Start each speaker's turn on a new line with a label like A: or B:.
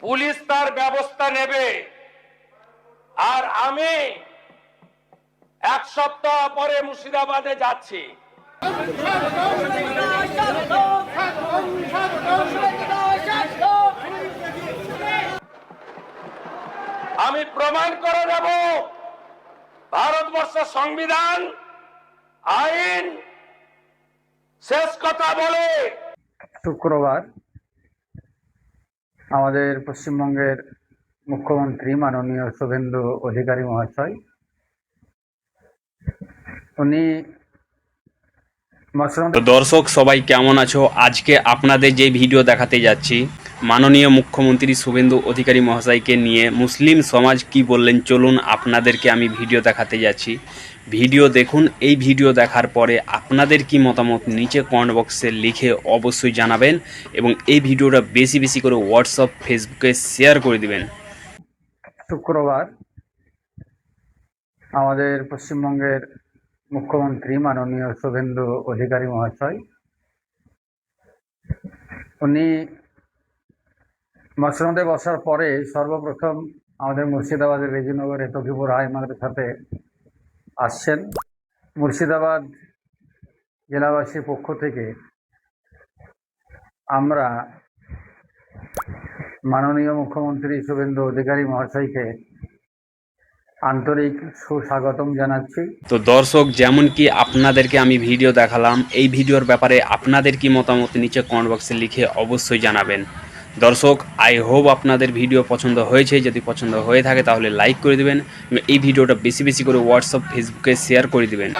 A: Police তার ব্যবস্থা নেবে। আর আমি এক সপ্তাহ পরে মুর্শিদাবাদে যাচ্ছি। আমি প্রমাণ করে দেব ভারতবর্ষের সংবিধান আইন শেষ কথা বলে।
B: শুক্রবার আমাদের পশ্চিমবঙ্গের মুখ্যমন্ত্রী মাননীয় শুভেন্দু অধিকারী মহাশয় উনি
C: তো দর্শক সবাই কেমন আছো? আজকে আপনাদের যে ভিডিও দেখাতে যাচ্ছি মাননীয় মুখ্যমন্ত্রী শুভেন্দু অধিকারী মহাশয়কে নিয়ে মুসলিম সমাজ কি বললেন, চলুন আপনাদেরকে আমি ভিডিও দেখাতে যাচ্ছি। ভিডিও দেখুন। এই ভিডিও দেখার পরে আপনাদের কি মতামত নিচে কমেন্ট বক্সে লিখে অবশ্যই জানাবেন এবং এই ভিডিওটা বেশি বেশি করে হোয়াটসঅ্যাপ ফেসবুকে শেয়ার করে দিবেন।
B: শুক্রবার আমাদের পশ্চিমবঙ্গের মুখ্যমন্ত্রী মাননীয় শুভেন্দু অধিকারী মহাশয় উনি মসনদে বসার পরে সর্বপ্রথম আমাদের মুর্শিদাবাদের রেজিনগরে তকিপুর হাই মাদ্রাসাতে আসছেন। মুর্শিদাবাদ জেলাবাসীর পক্ষ থেকে আমরা মাননীয় মুখ্যমন্ত্রী শুভেন্দু অধিকারী মহাশয়কে আন্তরিক সুস্বাগতম জানাচ্ছি।
C: তো দর্শক, যেমন কি আপনাদেরকে আমি ভিডিও দেখালাম, এই ভিডিওর ব্যাপারে আপনাদের কি মতামত নিচে কমেন্ট বক্সে লিখে অবশ্যই জানাবেন। দর্শক, আই হোপ আপনাদের ভিডিও পছন্দ হয়েছে। যদি পছন্দ হয়ে থাকে তাহলে লাইক করে দিবেন এবং এই ভিডিওটা বেশি বেশি করে হোয়াটসঅ্যাপ ফেসবুকে শেয়ার করে দিবেন।